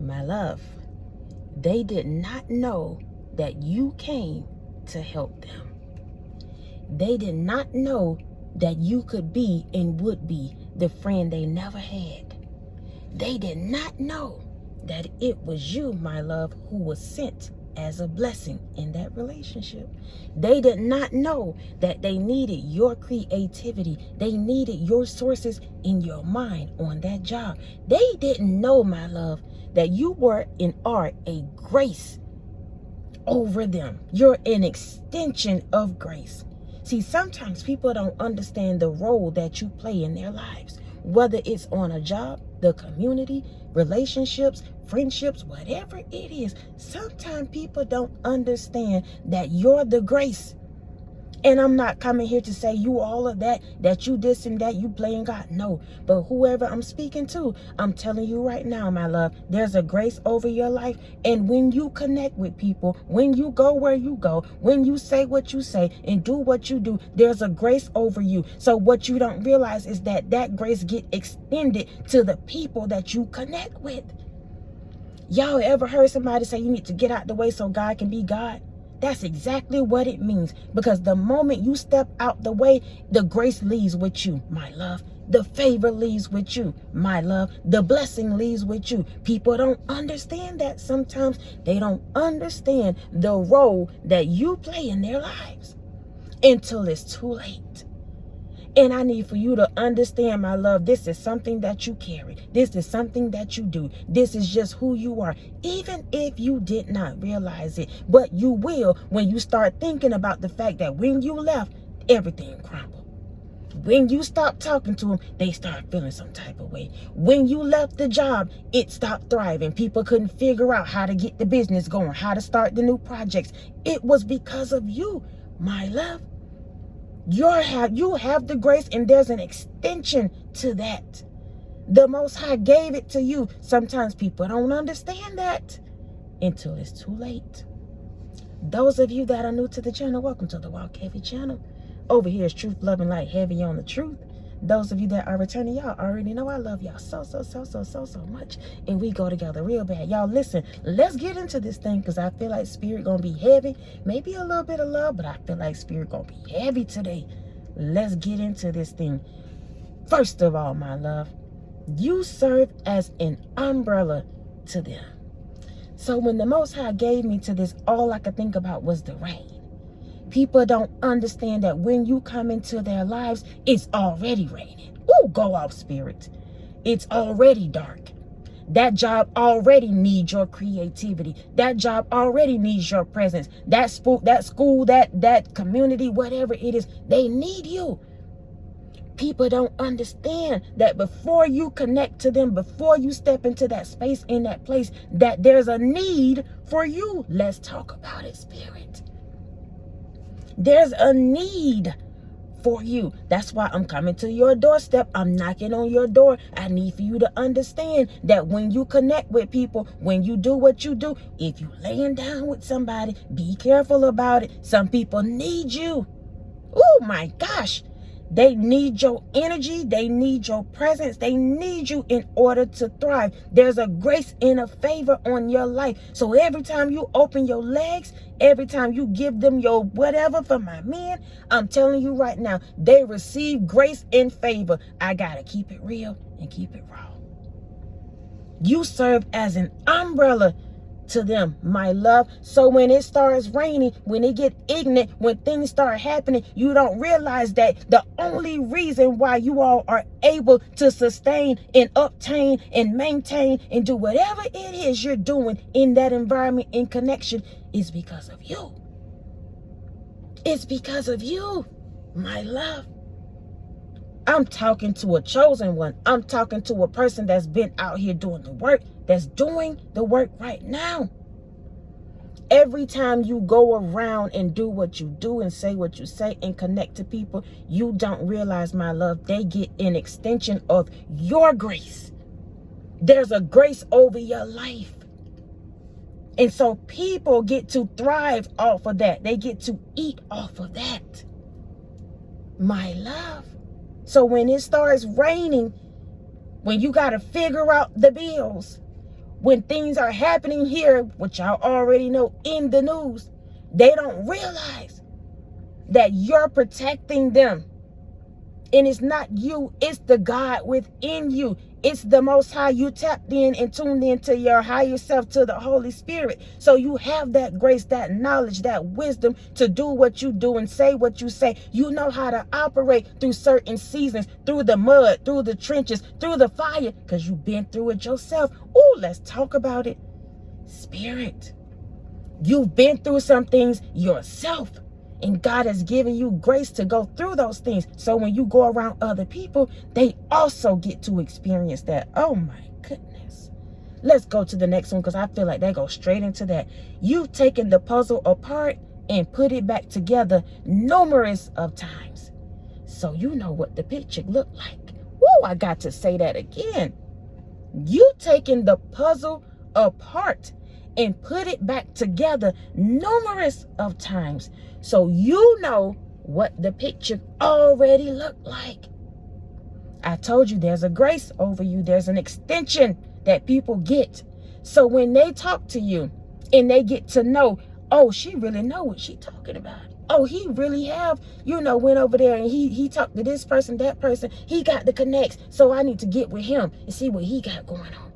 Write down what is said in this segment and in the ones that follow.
My love, they did not know that you came to help them. They did not know that you could be and would be the friend they never had. They did not know that it was you, my love, who was sent as a blessing in that relationship. They did not know that they needed your creativity. They needed your sources in your mind on that job. They didn't know, my love, that you were and are a grace over them. You're an extension of grace. See, sometimes people don't understand the role that you play in their lives, whether it's on a job, the community, relationships, friendships, whatever it is. Sometimes people don't understand that you're the grace. And I'm not coming here to say you all of that you this and that, you playing God. No, but whoever I'm speaking to, I'm telling you right now, my love, there's a grace over your life. And when you connect with people, when you go where you go, when you say what you say and do what you do, there's a grace over you. So what you don't realize is that that grace get extended to the people that you connect with. Y'all ever heard somebody say you need to get out the way so God can be God? That's exactly what it means. Because the moment you step out the way, the grace leaves with you, my love. The favor leaves with you, my love. The blessing leaves with you. People don't understand that sometimes. They don't understand the role that you play in their lives until it's too late. And I need for you to understand, my love, this is something that you carry. This is something that you do. This is just who you are, even if you did not realize it. But you will when you start thinking about the fact that when you left, everything crumbled. When you stopped talking to them, they started feeling some type of way. When you left the job, it stopped thriving. People couldn't figure out how to get the business going, how to start the new projects. It was because of you, my love. You have the grace, and there's an extension to that. The Most High gave it to you. Sometimes people don't understand that until it's too late. Those of you that are new to the channel, welcome to the Walk Heavy channel. Over here is Truth, Love, and Light, heavy on the truth. Those of you that are returning, y'all already know I love y'all so much. And we go together real bad. Y'all listen, let's get into this thing, because I feel like spirit gonna be heavy. Maybe a little bit of love, but I feel like spirit gonna be heavy today. Let's get into this thing. First of all, my love, you serve as an umbrella to them. So when the Most High gave me to this, all I could think about was the rain. People don't understand that when you come into their lives, it's already raining. Ooh, go off, spirit. It's already dark. That job already needs your creativity. That job already needs your presence. That school, that community, whatever it is, they need you. People don't understand that before you connect to them, before you step into that space, in that place, that there's a need for you. Let's talk about it, spirit. There's a need for you. That's why I'm coming to your doorstep. I'm knocking on your door. I need for you to understand that when you connect with people, when you do what you do, if you laying down with somebody, be careful about it. Some people need you. Oh my gosh. They need your energy. They need your presence. They need you in order to thrive. There's a grace and a favor on your life. So every time you open your legs, every time you give them your whatever, for my men, I'm telling you right now, they receive grace and favor. I gotta keep it real and keep it raw. You serve as an umbrella to them, my love. So when it starts raining, when it get ignorant, when things start happening, you don't realize that the only reason why you all are able to sustain and obtain and maintain and do whatever it is you're doing in that environment, in connection, is because of you. It's because of you, my love. I'm talking to a chosen one. I'm talking to a person that's been out here doing the work, that's doing the work right now. Every time you go around and do what you do and say what you say and connect to people, you don't realize, my love, they get an extension of your grace. There's a grace over your life. And so people get to thrive off of that. They get to eat off of that, my love. So when it starts raining, when you got to figure out the bills, when things are happening here, which y'all already know in the news, they don't realize that you're protecting them. And it's not you, it's the God within you. It's the Most High. You tapped in and tuned into your higher self, to the Holy Spirit. So you have that grace, that knowledge, that wisdom to do what you do and say what you say. You know how to operate through certain seasons, through the mud, through the trenches, through the fire, because you've been through it yourself. Ooh, let's talk about it. Spirit. You've been through some things yourself. And God has given you grace to go through those things. So when you go around other people, they also get to experience that. Oh my goodness. Let's go to the next one, because I feel like that goes straight into that. You've taken the puzzle apart and put it back together numerous of times. So you know what the picture looked like. Woo, I got to say that again. You've taken the puzzle apart and put it back together numerous of times. So you know what the picture already looked like. I told you there's a grace over you. There's an extension that people get. So when they talk to you and they get to know, oh, she really know what she talking about. Oh, he really have, went over there and he talked to this person, that person. He got the connects. So I need to get with him and see what he got going on.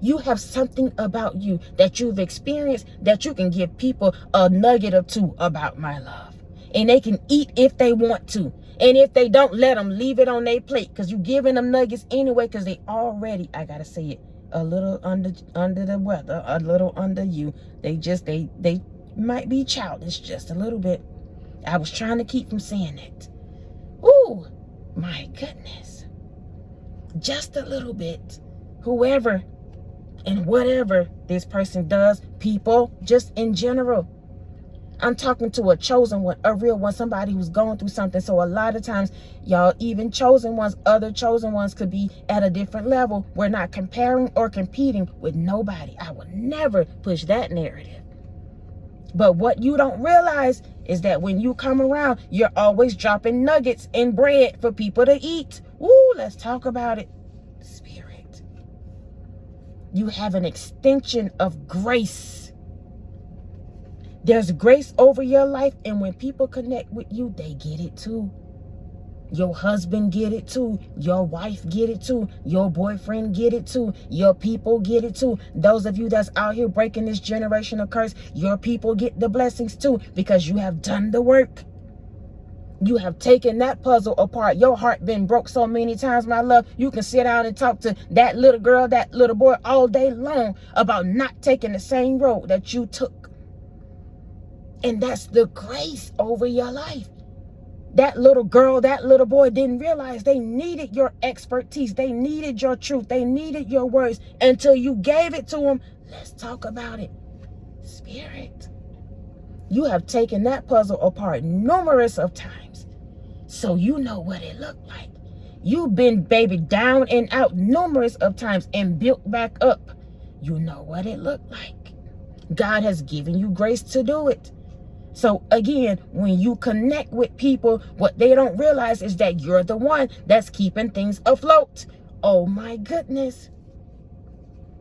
You have something about you that you've experienced that you can give people a nugget or two about, my love. And they can eat if they want to. And if they don't, let them leave it on their plate, because you're giving them nuggets anyway, because they already, I got to say it, a little under the weather, a little under you. They might be childish just a little bit. I was trying to keep from saying it. Ooh, my goodness. Just a little bit. Whoever and whatever this person does, people, just in general. I'm talking to a chosen one, a real one, somebody who's going through something. So a lot of times, y'all, even chosen ones, other chosen ones could be at a different level. We're not comparing or competing with nobody. I would never push that narrative. But what you don't realize is that when you come around, you're always dropping nuggets and bread for people to eat. Ooh, let's talk about it. Spirit. You have an extension of grace. There's grace over your life, and when people connect with you, they get it too. Your husband get it too. Your wife get it too. Your boyfriend get it too. Your people get it too. Those of you that's out here breaking this generational curse, your people get the blessings too, because you have done the work. You have taken that puzzle apart. Your heart been broke so many times, my love. You can sit down and talk to that little girl, that little boy all day long about not taking the same road that you took. And that's the grace over your life. That little girl, that little boy didn't realize they needed your expertise. They needed your truth. They needed your words until you gave it to them. Let's talk about it. Spirit. You have taken that puzzle apart numerous of times. So you know what it looked like. You've been, baby, down and out numerous of times and built back up. You know what it looked like. God has given you grace to do it. So again, when you connect with people, what they don't realize is that you're the one that's keeping things afloat. Oh my goodness.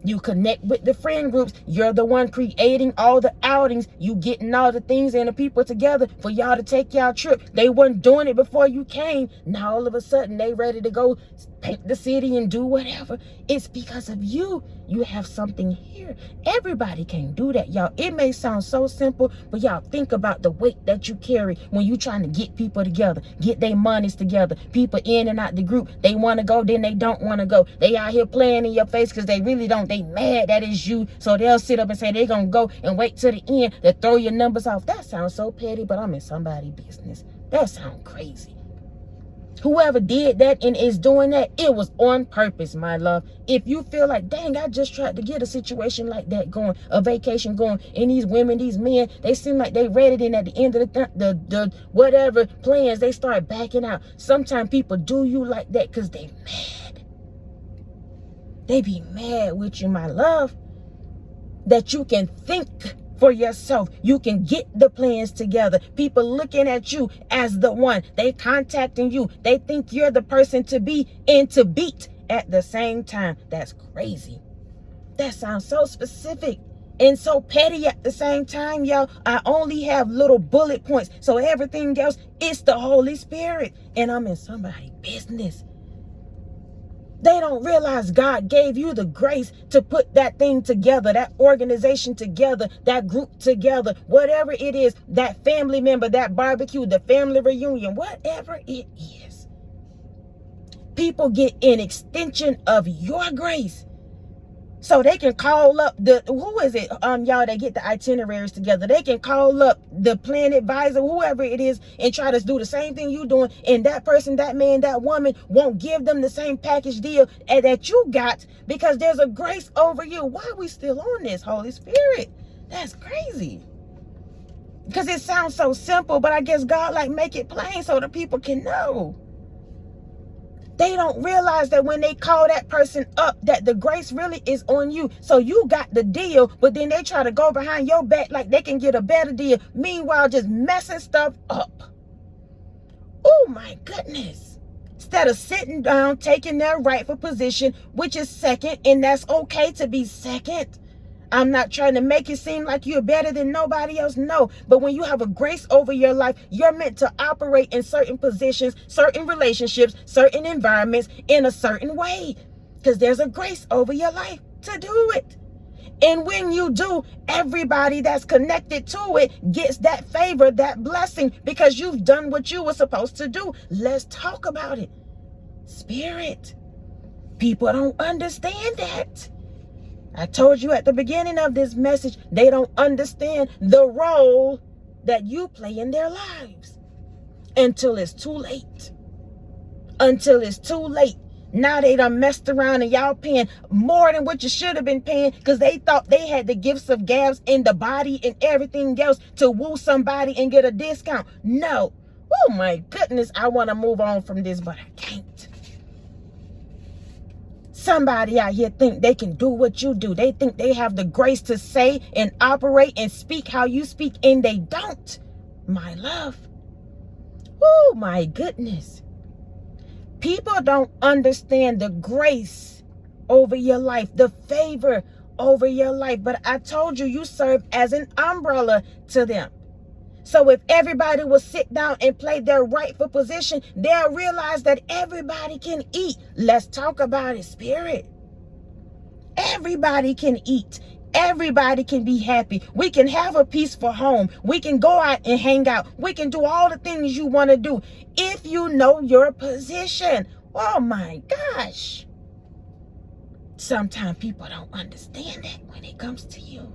You connect with the friend groups. You're the one creating all the outings. You getting all the things and the people together for y'all to take y'all trip. They weren't doing it before you came. Now all of a sudden they ready to go paint the city and do whatever. It's because of you. You have something here. Everybody can do that, y'all. It may sound so simple, but y'all think about the weight that you carry when you trying to get people together, get their monies together, people in and out the group. They want to go, then they don't want to go. They out here playing in your face because they really don't. They mad that it's you. So they'll sit up and say they're going to go and wait till the end to throw your numbers off. That sounds so petty, but I'm in somebody's business. That sounds crazy. Whoever did that and is doing that, it was on purpose, my love. If you feel like, dang, I just tried to get a situation like that going, a vacation going, and these women, these men, they seem like they read it, and at the end of the whatever plans, they start backing out. Sometimes people do you like that because they mad. They be mad with you, my love, that you can think for yourself. You can get the plans together. People looking at you as the one. They contacting you. They think you're the person to be and to beat at the same time. That's crazy. That sounds so specific and so petty at the same time, y'all. I only have little bullet points. So everything else is the Holy Spirit. And I'm in somebody's business. They don't realize God gave you the grace to put that thing together, that organization together, that group together, whatever it is, that family member, that barbecue, the family reunion, whatever it is. People get an extension of your grace. So they can call up who is it, y'all, that get the itineraries together. They can call up the plan advisor, whoever it is, and try to do the same thing you doing. And that person, that man, that woman won't give them the same package deal that you got because there's a grace over you. Why are we still on this, Holy Spirit? That's crazy. Because it sounds so simple, but I guess God make it plain so the people can know. They don't realize that when they call that person up, that the grace really is on you. So you got the deal, but then they try to go behind your back like they can get a better deal. Meanwhile, just messing stuff up. Oh my goodness. Instead of sitting down, taking their rightful position, which is second, and that's okay to be second. I'm not trying to make it seem like you're better than nobody else. No, but when you have a grace over your life, you're meant to operate in certain positions, certain relationships, certain environments in a certain way. Because there's a grace over your life to do it. And when you do, everybody that's connected to it gets that favor, that blessing, because you've done what you were supposed to do. Let's talk about it. Spirit. People don't understand that. I told you at the beginning of this message, they don't understand the role that you play in their lives until it's too late. Until it's too late. Now they done messed around and y'all paying more than what you should have been paying because they thought they had the gifts of gabs in the body and everything else to woo somebody and get a discount. No. Oh my goodness, I want to move on from this, but I can't. Somebody out here think they can do what you do. They think they have the grace to say and operate and speak how you speak, and they don't, my love. Oh, my goodness. People don't understand the grace over your life, the favor over your life. But I told you, you serve as an umbrella to them. So if everybody will sit down and play their rightful position, they'll realize that everybody can eat. Let's talk about it, Spirit. Everybody can eat. Everybody can be happy. We can have a peaceful home. We can go out and hang out. We can do all the things you want to do if you know your position. Oh my gosh. Sometimes people don't understand that when it comes to you.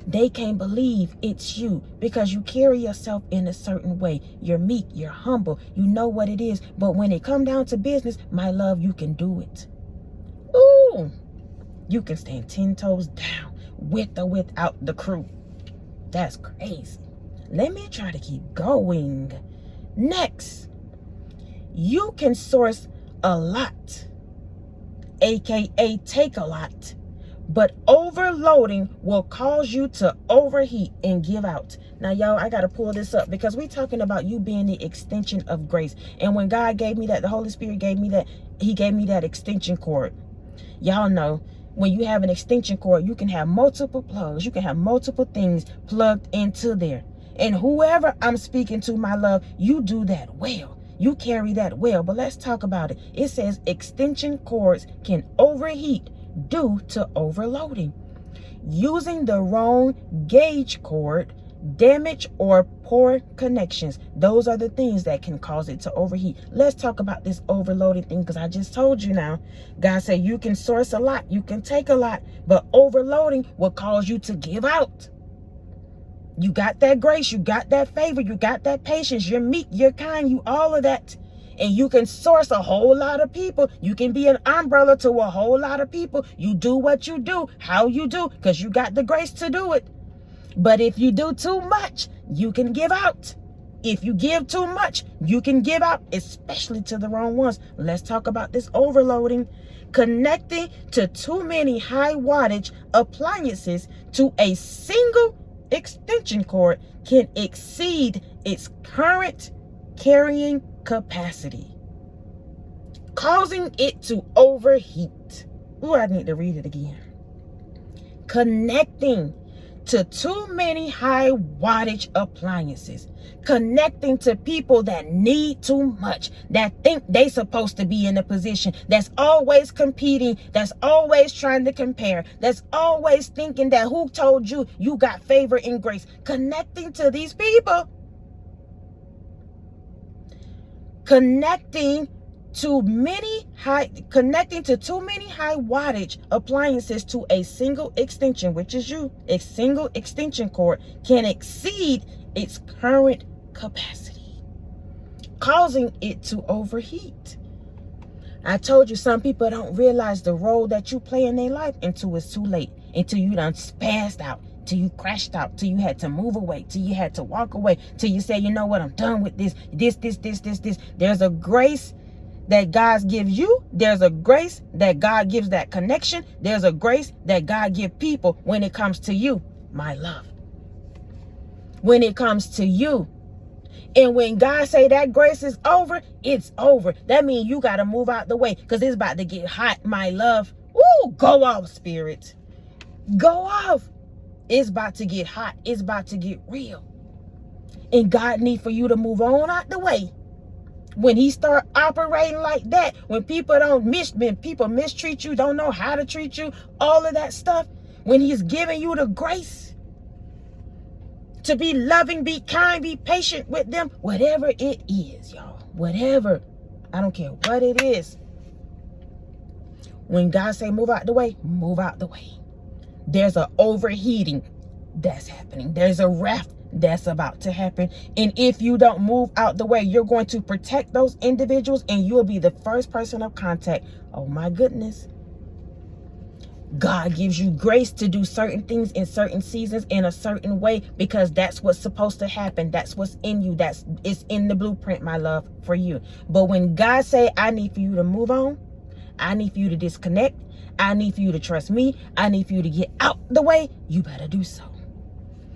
They can't believe it's you because you carry yourself in a certain way. You're meek, you're humble, you know what it is. But when it comes down to business, my love, you can do it. Ooh, you can stand 10 toes down with or without the crew. That's crazy. Let me try to keep going. Next, you can source a lot, aka take a lot. But overloading will cause you to overheat and give out. Now, y'all, I got to pull this up because we're talking about you being the extension of grace. And when God gave me that, the Holy Spirit gave me that, he gave me that extension cord. Y'all know, when you have an extension cord, you can have multiple plugs. You can have multiple things plugged into there. And whoever I'm speaking to, my love, you do that well. You carry that well. But let's talk about it. It says extension cords can overheat due to overloading. Using the wrong gauge cord, damage or poor connections. Those are the things that can cause it to overheat. Let's talk about this overloading thing because I just told you now. God said you can source a lot, you can take a lot, but overloading will cause you to give out. You got that grace, you got that favor, you got that patience, you're meek, you're kind, you all of that. And you can source a whole lot of people. You can be an umbrella to a whole lot of people. You do what you do, how you do, because you got the grace to do it. But if you do too much, you can give out. If you give too much, you can give out, especially to the wrong ones. Let's talk about this overloading. Connecting to too many high wattage appliances to a single extension cord can exceed its current carrying capacity, causing it to overheat. Ooh, I need to read it again. connecting to too many high wattage appliances, connecting to people that need too much, that think they supposed to be in a position, that's always competing, that's always trying to compare, that's always thinking that who told you you got favor and grace. Connecting to these people, connecting to too many high wattage appliances to a single extension, which is you, a single extension cord, can exceed its current capacity, causing it to overheat. I told you, some people don't realize the role that you play in their life until it's too late, until you done spazzed out, till you crashed out, till you had to move away, till you had to walk away, till you say, you know what, I'm done with this. There's a grace that God gives you. There's a grace that God gives that connection. There's a grace that God gives people when it comes to you, my love. When it comes to you. And when God say that grace is over, it's over. That means you got to move out the way, because it's about to get hot, my love. Woo, go off, spirit. Go off. It's about to get hot. It's about to get real. And God need for you to move on out the way. When he start operating like that, when people mistreat you, don't know how to treat you, all of that stuff, when he's giving you the grace to be loving, be kind, be patient with them, whatever it is, y'all, whatever, I don't care what it is. When God say move out the way, move out the way. There's an overheating that's happening. There's a raft that's about to happen. And if you don't move out the way, you're going to protect those individuals, and you'll be the first person of contact. Oh my goodness. God gives you grace to do certain things in certain seasons in a certain way, because that's what's supposed to happen. That's what's in you. It's in the blueprint, my love, for you. But when God say, I need for you to move on, I need for you to disconnect, I need for you to trust me, I need for you to get out the way, you better do so.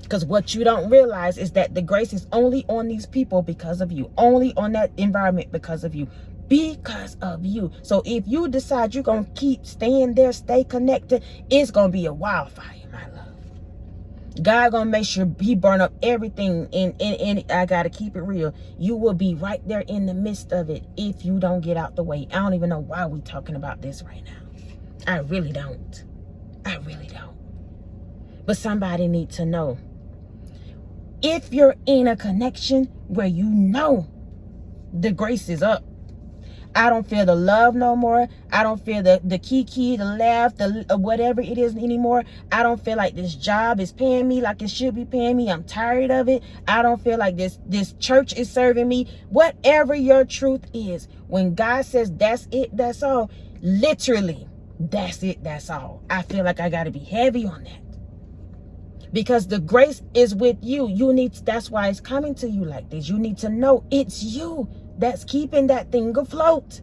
Because what you don't realize is that the grace is only on these people because of you. Only on that environment because of you. Because of you. So if you decide you're going to keep staying there, stay connected, it's going to be a wildfire, my love. God going to make sure he burn up everything. And I got to keep it real. You will be right there in the midst of it if you don't get out the way. I don't even know why we're talking about this right now. I really don't. I really don't. But somebody needs to know. If you're in a connection where you know the grace is up, I don't feel the love no more. I don't feel the kiki, the laugh, the whatever it is anymore. I don't feel like this job is paying me like it should be paying me. I'm tired of it. I don't feel like this church is serving me. Whatever your truth is, when God says that's it, that's all, literally, that's it, that's all. I feel like I got to be heavy on that. Because the grace is with you. That's why it's coming to you like this. You need to know it's you that's keeping that thing afloat.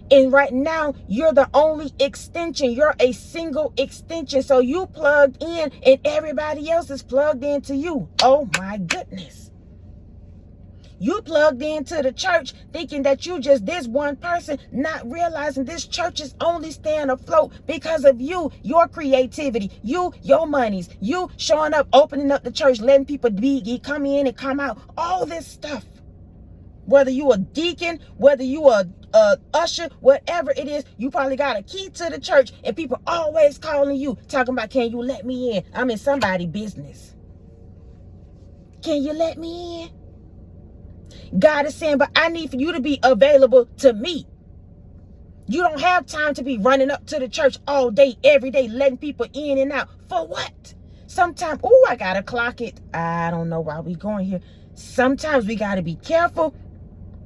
And right now, you're the only extension. You're a single extension. So you plugged in and everybody else is plugged into you. Oh my goodness. You plugged into the church thinking that you just this one person, not realizing this church is only staying afloat because of you, your creativity, you, your monies, you showing up, opening up the church, letting people come in and come out, all this stuff. Whether you a deacon, whether you a usher, whatever it is, you probably got a key to the church and people always calling you, talking about, can you let me in? I'm in somebody's business. Can you let me in? God is saying, but I need for you to be available to me. You don't have time to be running up to the church all day, every day, letting people in and out. For what? Sometimes, oh, I got to clock it. I don't know why we going here. Sometimes we got to be careful.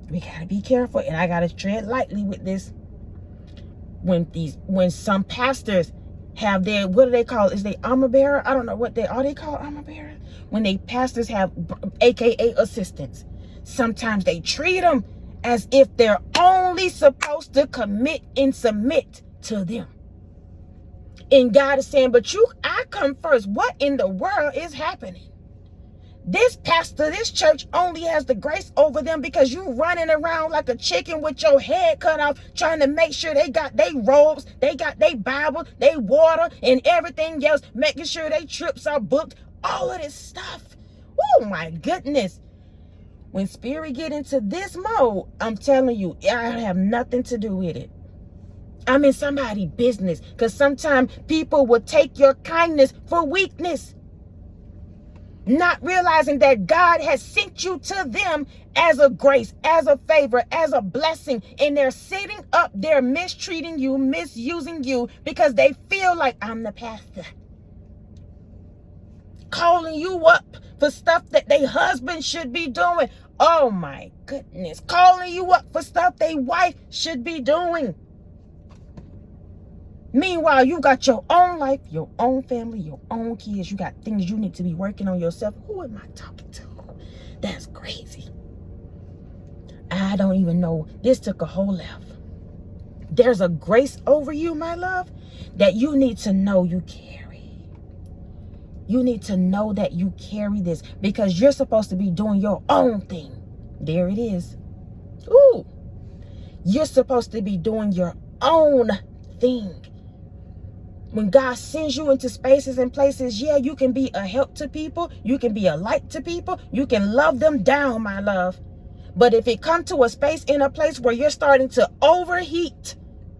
We got to be careful. And I got to tread lightly with this. When some pastors have their, what do they call it? Is they armor bearer? I don't know what are they called armor bearer? When they pastors have AKA assistants. Sometimes they treat them as if they're only supposed to commit and submit to them. And God is saying, but I come first. What in the world is happening? This pastor, this church only has the grace over them because you running around like a chicken with your head cut off, trying to make sure they got their robes, they got their Bible, their water, and everything else, making sure their trips are booked, all of this stuff. Oh my goodness. When spirit get into this mode, I'm telling you, I have nothing to do with it. I'm in somebody's business, because sometimes people will take your kindness for weakness, not realizing that God has sent you to them as a grace, as a favor, as a blessing. And they're sitting up there mistreating you, misusing you, because they feel like, I'm the pastor. Calling you up for stuff that their husband should be doing. Oh my goodness. Calling you up for stuff their wife should be doing. Meanwhile, you got your own life, your own family, your own kids. You got things you need to be working on yourself. Who am I talking to? That's crazy. I don't even know. This took a whole left. There's a grace over you, my love, that you need to know you carry. You need to know that you carry this, because you're supposed to be doing your own thing. There it is. Ooh. You're supposed to be doing your own thing. When God sends you into spaces and places, yeah, you can be a help to people. You can be a light to people. You can love them down, my love. But if it comes to a space in a place where you're starting to overheat,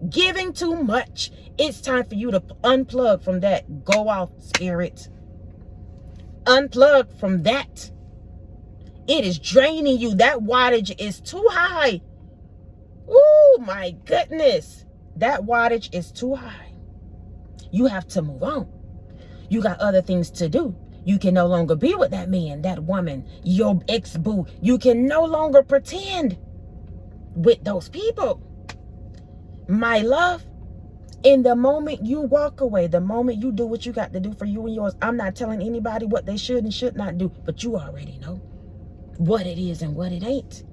giving too much, it's time for you to unplug from that. Go off, spirit. Unplug from that. It is draining you. That wattage is too high. Oh my goodness. That wattage is too high. You have to move on. You got other things to do. You can no longer be with that man, that woman, your ex-boo. You can no longer pretend with those people. My love, in the moment you walk away, the moment you do what you got to do for you and yours, I'm not telling anybody what they should and should not do, but you already know what it is and what it ain't.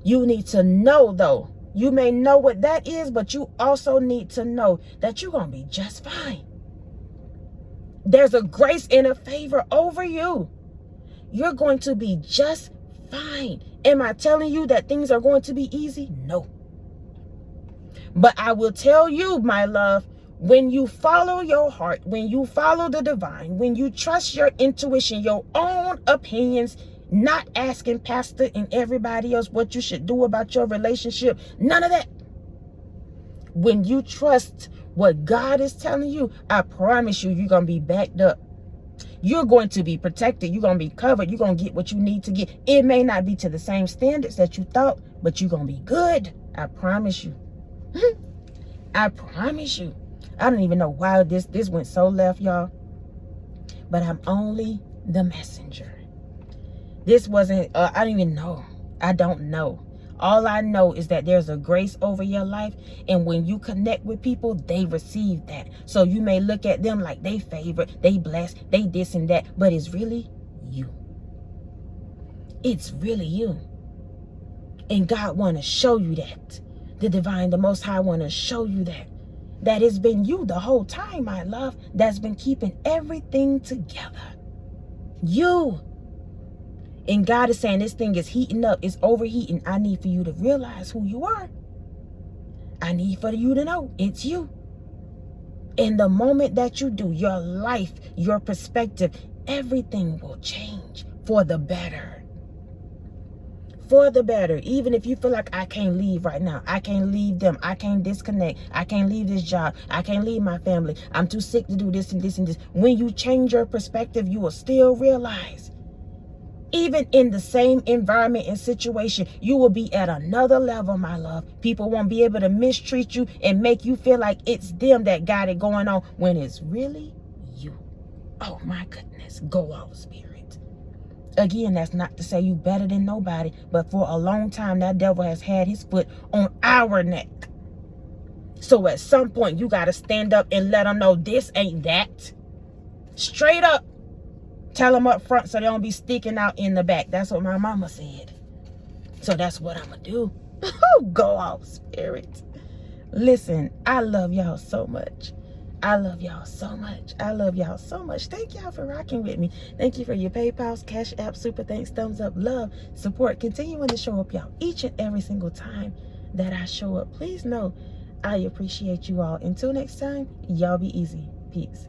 You need to know, though. You may know what that is, but you also need to know that you're going to be just fine. There's a grace and a favor over you. You're going to be just fine. Am I telling you that things are going to be easy? No. But I will tell you, my love, when you follow your heart, when you follow the divine, when you trust your intuition, your own opinions, not asking pastor and everybody else what you should do about your relationship, none of that. When you trust what God is telling you, I promise you, you're going to be backed up. You're going to be protected. You're going to be covered. You're going to get what you need to get. It may not be to the same standards that you thought, but you're going to be good. I promise you. I promise you. I don't even know why this went so left, y'all. But I'm only the messenger. This wasn't, I don't even know. I don't know. All I know is that there's a grace over your life. And when you connect with people, they receive that. So you may look at them like they favorite, they blessed, they this and that. But it's really you. It's really you. And God want to show you that. The divine, the most high want to show you that. That it's been you the whole time, my love, that's been keeping everything together. You. And God is saying this thing is heating up. It's overheating. I need for you to realize who you are. I need for you to know it's you. And the moment that you do, your life, your perspective, everything will change for the better. For the better. Even if you feel like I can't leave right now. I can't leave them. I can't disconnect. I can't leave this job. I can't leave my family. I'm too sick to do this and this and this. When you change your perspective, you will still realize, even in the same environment and situation, you will be at another level, my love. People won't be able to mistreat you and make you feel like it's them that got it going on when it's really you. Oh my goodness. Go off, spirit. Again, that's not to say you better than nobody, but for a long time, that devil has had his foot on our neck. So at some point, you got to stand up and let them know this ain't that. Straight up. Tell them up front so they don't be sticking out in the back. That's what my mama said. So that's what I'm going to do. Go off, spirit. Listen, I love y'all so much. I love y'all so much. I love y'all so much. Thank y'all for rocking with me. Thank you for your PayPals, Cash App, Super Thanks, thumbs up, love, support. Continuing to show up, y'all, each and every single time that I show up. Please know I appreciate you all. Until next time, y'all be easy. Peace.